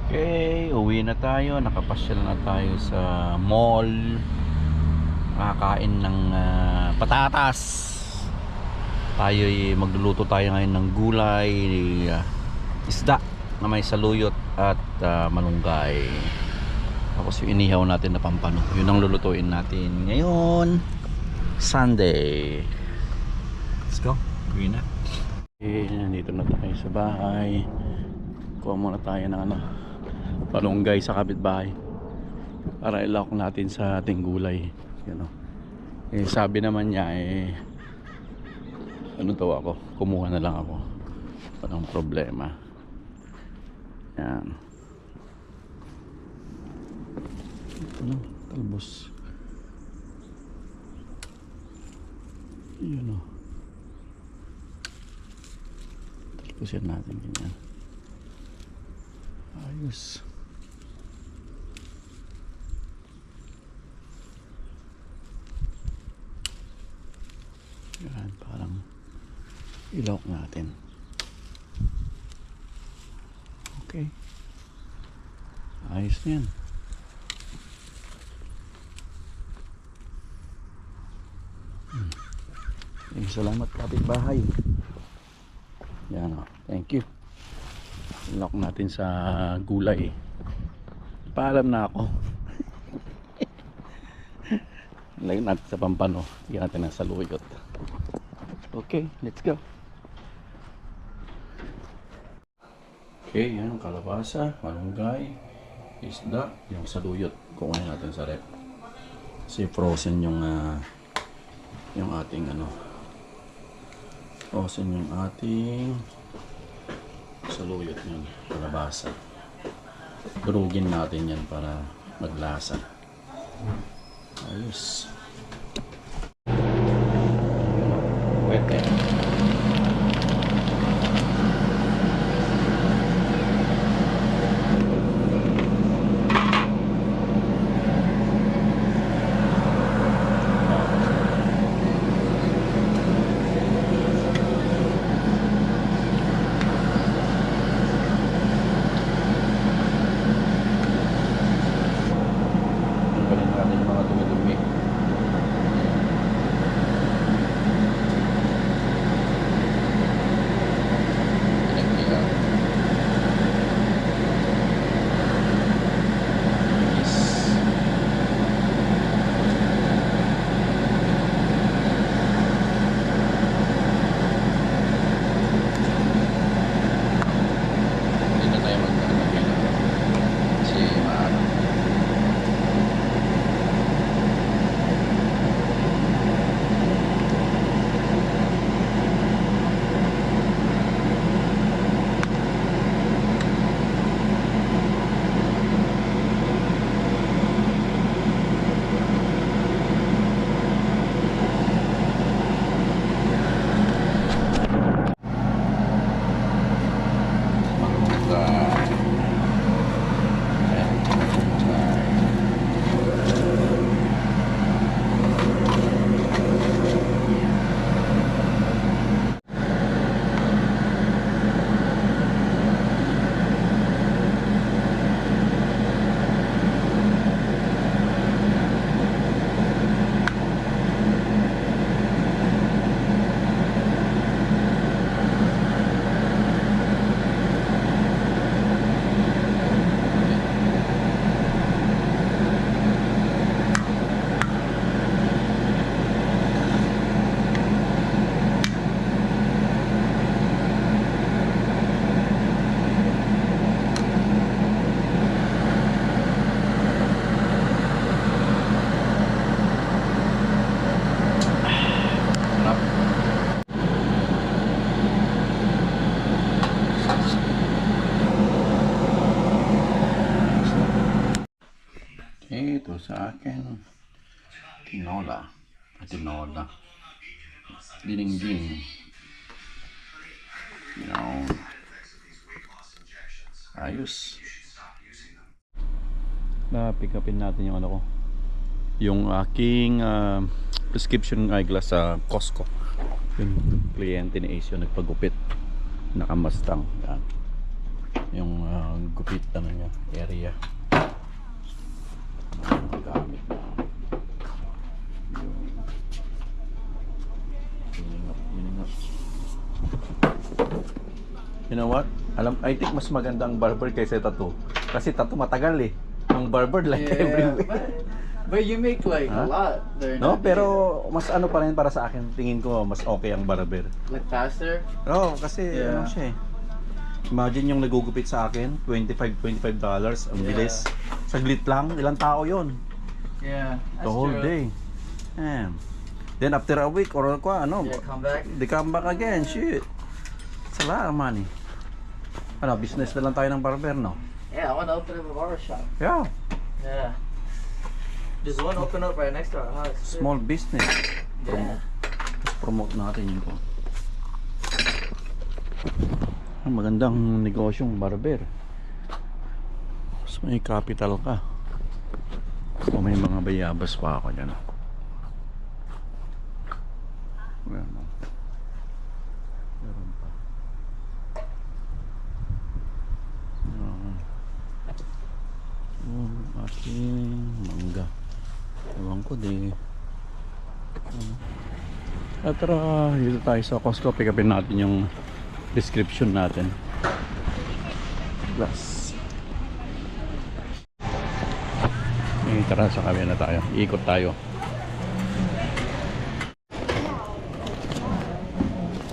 Okay, uwi na tayo. Nakapasyal na tayo sa mall. Nakakain ng patatas. Tayo'y magluluto tayo ngayon ng gulay, isda na may saluyot at malunggay. Tapos yung inihaw natin na pampano, yun ang lulutuin natin ngayon, Sunday. Let's go. Uwi na. Okay, nandito na tayo sa bahay. Kuha muna tayo ng palunggay sa kapitbahay para ilawak natin sa ating gulay. Sabi naman niya ano daw ako, kumuha na lang ako, walang problema. Yan, talbos. Yun talbosin natin ganyan. Ayos. Yan, parang ilawak natin. Okay, ayos na yan. Salamat kapitbahay. Yan, thank you. Ilawak natin sa gulay. Paalam na ako. Lagyan natin sa pampano, lagyan natin ng saluyot. Okay, let's go. Okay, yan, kalabasa, malunggay, isda, yung saluyot. Kukunin natin sa rep. Kasi frozen yung ating frozen yung ating saluyot yun, kalabasa. Durugin natin yan para maglasa. Ayos. Pwede. Ito sa akin, tinola, dinengding, ayos. Na-pick upin natin yung yung aking prescription eyeglass sa Costco. Yung kliyente ni Ace yung nagpagupit, nakamastang yan. Yung gupit ano niya, area. Gamit na. Miningap. You know what? I think mas maganda ang barber kaysa tattoo. Kasi tattoo matagal eh. Ang barber like every week. But you make like a lot there. No, pero mas ano pa rin para sa akin, tingin ko mas okay ang barber. Like faster? Oo, kasi ano siya eh. Imagine yung nagugupit sa akin, $25. Ang bilis. Saglit lang, ilang tao yon? Yeah, The whole day. Yeah. Then after a week or ano, Yeah, come back. they come back again, shit. It's a lot of money. Ano, business na lang tayo ng barber, no? Yeah, I want to open up a barber shop. Yeah, Yeah. There's one open up right next to our house. too. small business. Yeah. Let's promote natin yun po. Magandang negosyong barber. So may capital ka. O may mga bayabas pa ako dyan. Ayan, no? Meron pa. Ating mangga. Ewan ko di. At tara, dito tayo sa Costco. Pick upin natin yung description natin. Glass. Tara, sa kabila na tayo. Iikot tayo.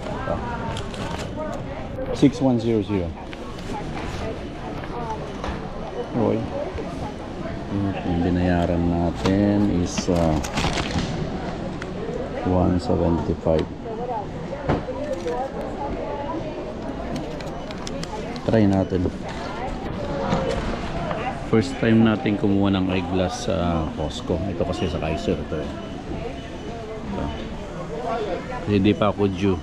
Ito. 6100. Roy. Yung binayaran natin is 175. Try natin. First time natin kumuha ng eyeglass sa Costco. Ito kasi sa Kaiser ito eh. Ito. Kasi hindi pa ako due.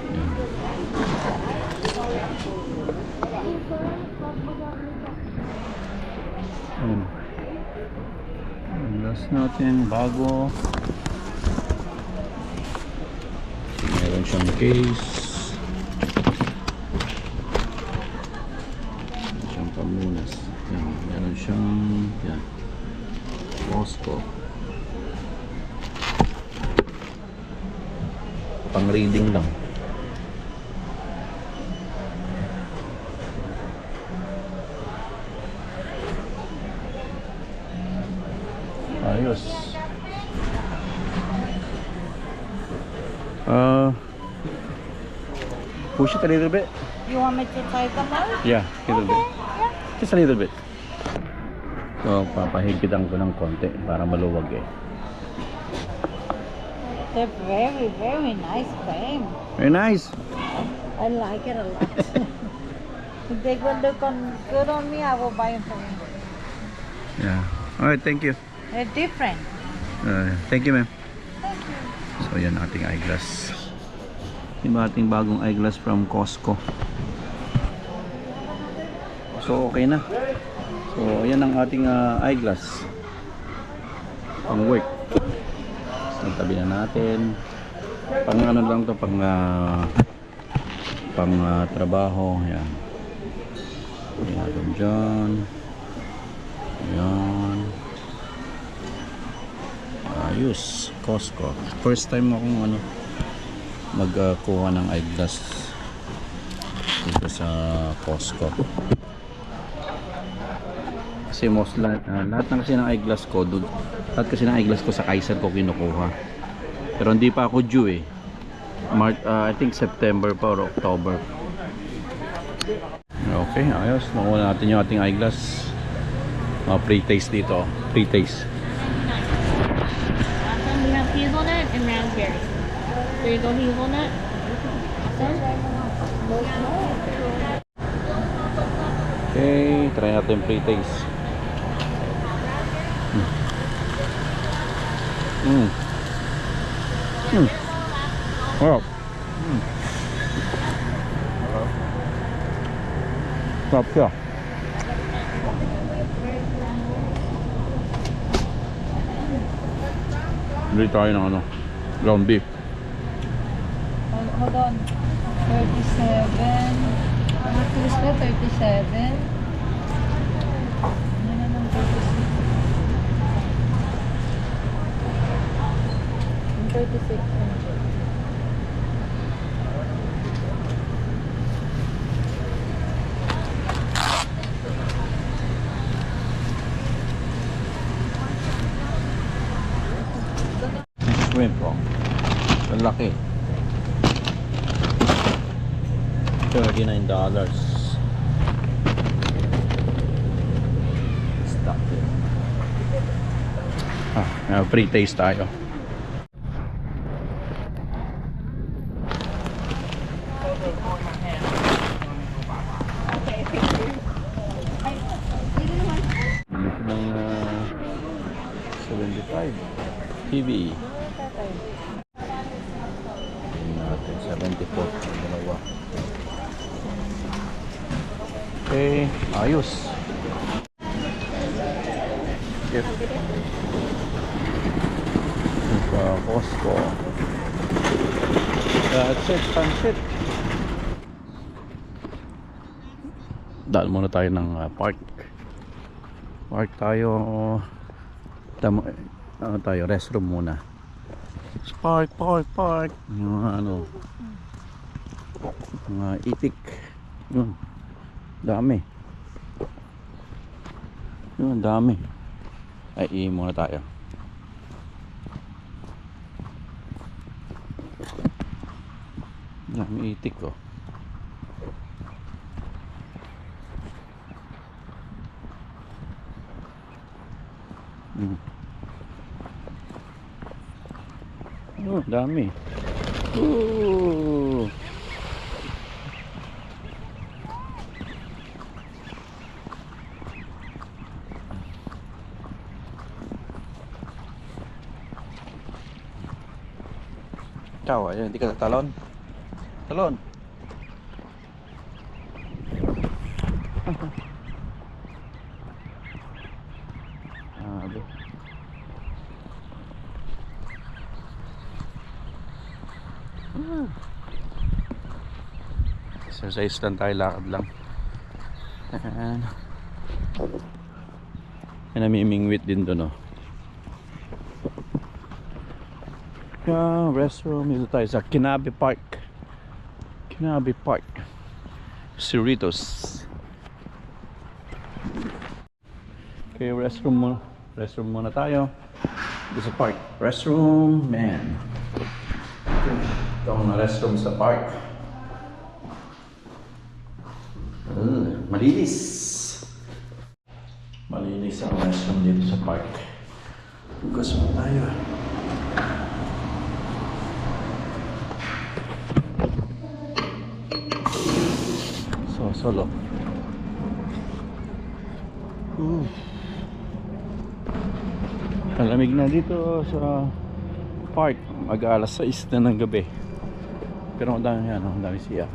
Yan. Ayan. Eyeglass natin bago. Meron siyang case. Pamunas. Yan, meron siyang yan. Costco. Pang reading lang. Ayos. Push it a little bit. You want me to try them out? Yeah, a little bit. Just a little bit. So, papahigpitan ko ng konti para maluwag eh. They're very, very nice frame. Very nice. I like it a lot. If they will look good on me, I will buy them for you. Yeah. Alright, thank you. They're different. Thank you, ma'am. So, yan ating eyeglass. Yung ating bagong eyeglass from Costco. So, okay na. So, yan ang ating eyeglass. Pang work. So, tabi na natin. Pang ano lang to, pang trabaho. Yan. Yan natin dyan. Yan. Ayos. Costco. First time akong magkuha ng eyeglass dito sa Costco. Kasi most lahat na kasi ng eyeglass ko doon. Lahat kasi ng eyeglass ko sa Kaiser ko kinukuha. Pero hindi pa ako due eh. I think September pa or October. Okay, ayos. Nakuha natin yung ating eyeglass. Pre-taste dito. Pre-taste. We have hazelnut and raspberry. There you go, hazelnut. Okay, try natin pre-taste. Wow. Sarap siya. Bili tayo ng ground beef. Hold on. 37. 37. Ano naman 36? Yung 36. Shrimp, oh. Ang laki. $39. Stop it. Free taste tayo. Ng 75 TV. Natin 74 ang dalawa. Okay, ayos. Yes. Sa Costco. That's it, sunset. Dahil muna tayo ng park. Park tayo. Ano tayo, restroom muna. Park. Yung ano, mga itik. Yun. Dami. Yun, dami. Ay, muna tayo. Dami itik, oh. Oh, dami. Ooh. Ikaw, ayun, hindi ka talon. Talon. Exercise lang tayo, lakad lang. May namimingwit din doon, oh. Restroom. Dito tayo sa Kinabi Park. Cerritos. Okay, restroom muna tayo dito sa park. Restroom, man. Ito ang restroom sa park. Malinis ang restroom dito sa park. Hugas mo tayo. Solo. Malamig na dito sa park. Mag-alas 6 na ng gabi. Pero ang dami yan, ang dami siya.